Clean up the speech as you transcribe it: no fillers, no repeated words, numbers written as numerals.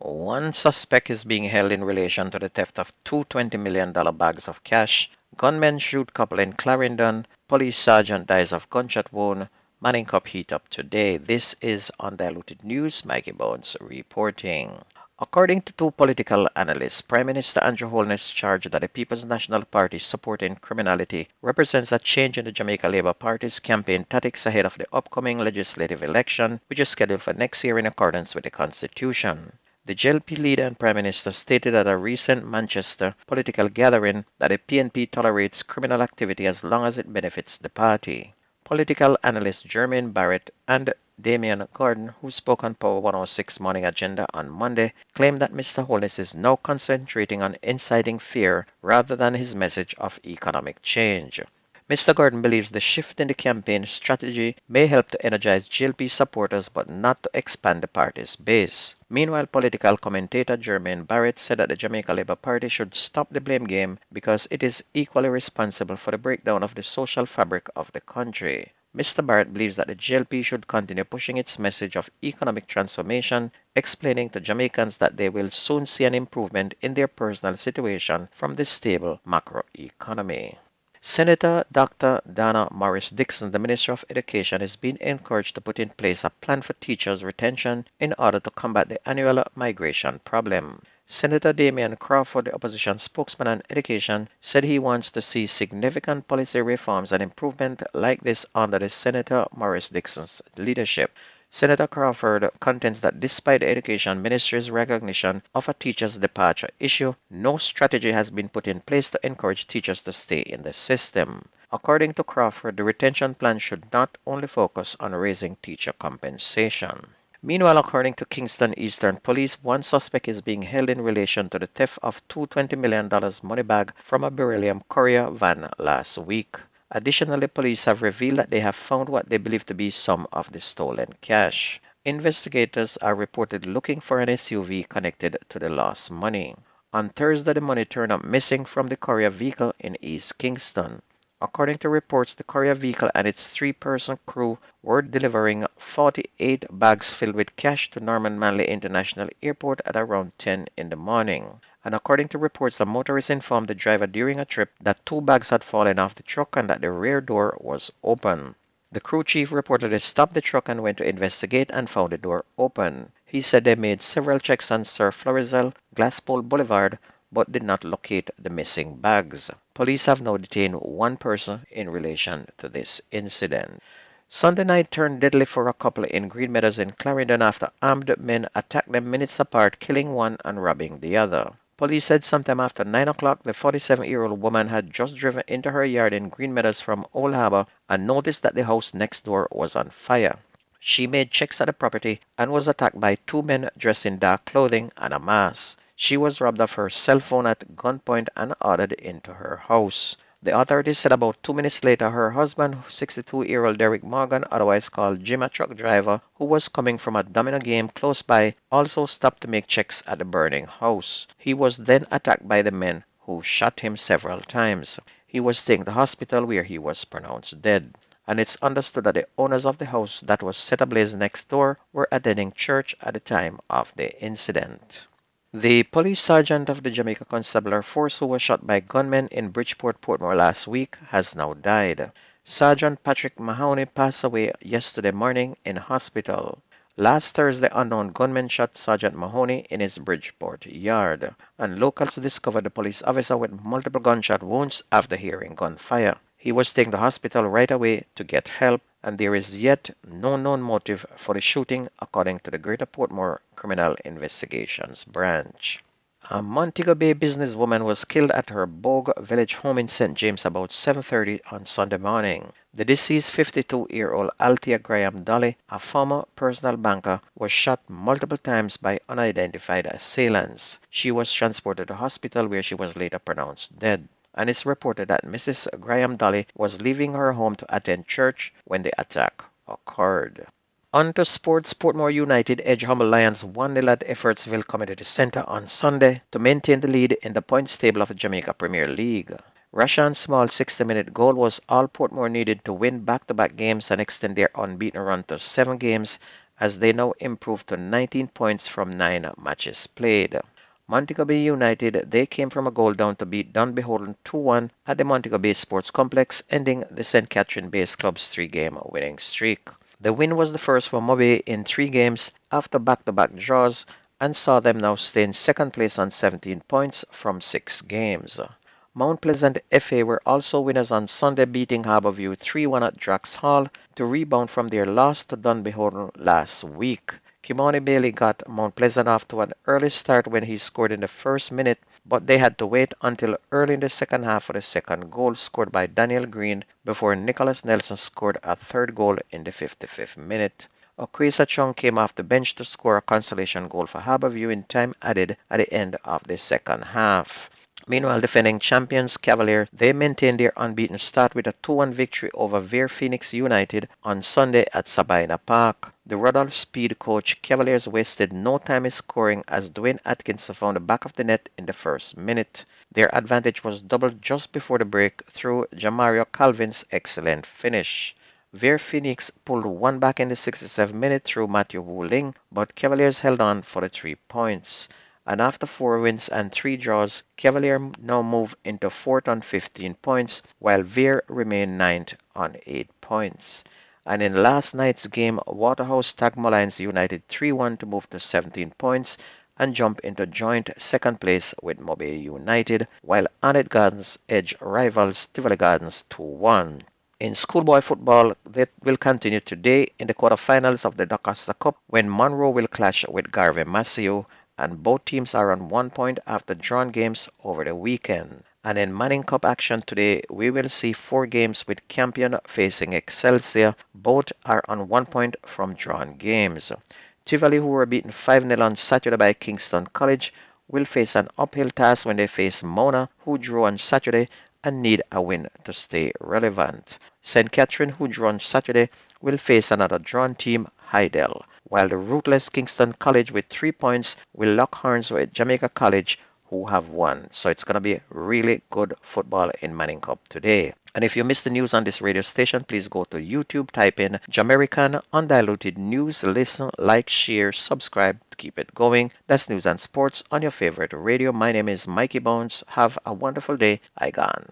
One suspect is being held in relation to the theft of two $20 million bags of cash. Gunmen shoot couple in Clarendon. Police sergeant dies of gunshot wound. Manning Cup heat up today. This is Undiluted News. Mikey Bones reporting. According to two political analysts, Prime Minister Andrew Holness charged that the People's National Party supporting criminality represents a change in the Jamaica Labour Party's campaign tactics ahead of the upcoming legislative election, which is scheduled for next year in accordance with the Constitution. The JLP leader and Prime Minister stated at a recent Manchester political gathering that the PNP tolerates criminal activity as long as it benefits the party. Political analyst Jermaine Barrett and Damian Gordon, who spoke on Power 106 Morning Agenda on Monday, claimed that Mr. Holness is now concentrating on inciting fear rather than his message of economic change. Mr. Gordon believes the shift in the campaign strategy may help to energize GLP supporters but not to expand the party's base. Meanwhile, political commentator Jermaine Barrett said that the Jamaica Labour Party should stop the blame game because it is equally responsible for the breakdown of the social fabric of the country. Mr. Barrett believes that the GLP should continue pushing its message of economic transformation, explaining to Jamaicans that they will soon see an improvement in their personal situation from the stable macroeconomy. Senator Dr. Dana Morris Dixon, the Minister of Education, is being encouraged to put in place a plan for teachers' retention in order to combat the annual migration problem. Senator Damian Crawford, the opposition spokesman on education, said he wants to see significant policy reforms and improvement like this under the Senator Morris Dixon's leadership. Senator Crawford contends that despite the Education Ministry's recognition of a teacher's departure issue, no strategy has been put in place to encourage teachers to stay in the system. According to Crawford, the retention plan should not only focus on raising teacher compensation. Meanwhile, according to Kingston Eastern Police, one suspect is being held in relation to the theft of two $20 million money bag from a beryllium courier van last week. Additionally, police have revealed that they have found what they believe to be some of the stolen cash. Investigators are reported looking for an SUV connected to the lost money. On Thursday, the money turned up missing from the courier vehicle in East Kingston. According to reports, the courier vehicle and its three-person crew were delivering 48 bags filled with cash to Norman Manley International Airport at around 10 in the morning. And according to reports, a motorist informed the driver during a trip that two bags had fallen off the truck and that the rear door was open. The crew chief reportedly stopped the truck and went to investigate and found the door open. He said they made several checks on Sir Florizel, Glasspole Boulevard, but did not locate the missing bags. Police have now detained one person in relation to this incident. Sunday night turned deadly for a couple in Green Meadows in Clarendon after armed men attacked them minutes apart, killing one and robbing the other. Police said sometime after 9 o'clock, the 47-year-old woman had just driven into her yard in Green Meadows from Old Harbor and noticed that the house next door was on fire. She made checks at the property and was attacked by two men dressed in dark clothing and a mask. She was robbed of her cell phone at gunpoint and ordered into her house. The authorities said about 2 minutes later her husband, 62-year-old Derek Morgan, otherwise called Jim, a truck driver, who was coming from a domino game close by, also stopped to make checks at the burning house. He was then attacked by the men, who shot him several times. He was taken to the hospital where he was pronounced dead. And it's understood that the owners of the house that was set ablaze next door were attending church at the time of the incident. The police sergeant of the Jamaica Constabulary Force who was shot by gunmen in Bridgeport, Portmore last week has now died. Sergeant Patrick Mahoney passed away yesterday morning in hospital. Last Thursday, unknown gunmen shot Sergeant Mahoney in his Bridgeport yard, and locals discovered the police officer with multiple gunshot wounds after hearing gunfire. He was taken to hospital right away to get help, and there is yet no known motive for the shooting, according to the Greater Portmore Criminal Investigations Branch. A Montego Bay businesswoman was killed at her Bogue Village home in St. James about 7:30 on Sunday morning. The deceased 52-year-old Althea Graham Dolly, a former personal banker, was shot multiple times by unidentified assailants. She was transported to hospital where she was later pronounced dead. And it's reported that Mrs. Graham Dolly was leaving her home to attend church when the attack occurred. On to sports, Portmore United edged Humble Lions 1-0 at Effortsville Community Center on Sunday to maintain the lead in the points table of the Jamaica Premier League. Rashan Small's 60-minute goal was all Portmore needed to win back-to-back games and extend their unbeaten run to 7 games as they now improve to 19 points from 9 matches played. Montego Bay United, they came from a goal down to beat Dunbeholden 2-1 at the Montego Bay Sports Complex, ending the St. Catherine Base Club's 3-game winning streak. The win was the first for Mobe in 3 games after back-to-back draws and saw them now stay in second place on 17 points from 6 games. Mount Pleasant FA were also winners on Sunday, beating Harborview 3-1 at Drax Hall to rebound from their loss to Dunbeholden last week. Kimani Bailey got Mount Pleasant off to an early start when he scored in the first minute, but they had to wait until early in the second half for the second goal scored by Daniel Green before Nicholas Nelson scored a third goal in the 55th minute. Okwesa Chung came off the bench to score a consolation goal for Harborview in time added at the end of the second half. Meanwhile, defending champions Cavalier, they maintained their unbeaten start with a 2-1 victory over Vere Phoenix United on Sunday at Sabina Park. The Rudolph Speed coach Cavaliers wasted no time in scoring as Dwayne Atkinson found the back of the net in the first minute. Their advantage was doubled just before the break through Jamario Calvin's excellent finish. Vere Phoenix pulled one back in the 67th minute through Matthew Wu Ling, but Cavaliers held on for the 3 points. And after 4 wins and 3 draws, Cavalier now move into 4th on 15 points, while Vere remain 9th on 8 points. And in last night's game, Waterhouse Tagmolines United 3-1 to move to 17 points and jump into joint second place with Mobile United, while Annette Gardens edge rivals Tivoli Gardens 2-1. In schoolboy football, that will continue today in the quarterfinals of the DaCosta Cup when Monroe will clash with Garvey Massey, and both teams are on 1 point after drawn games over the weekend. And in Manning Cup action today, we will see 4 games with Campion facing Excelsior. Both are on 1 point from drawn games. Tivoli, who were beaten 5-0 on Saturday by Kingston College, will face an uphill task when they face Mona, who drew on Saturday and need a win to stay relevant. St. Catherine, who drew on Saturday, will face another drawn team, Heidel, while the ruthless Kingston College with 3 points will lock horns with Jamaica College, who have 1. So it's going to be really good football in Manning Cup today. And if you missed the news on this radio station, please go to YouTube, type in Jamerican Undiluted News, listen, like, share, subscribe to keep it going. That's news and sports on your favorite radio. My name is Mikey Bones. Have a wonderful day. I gone.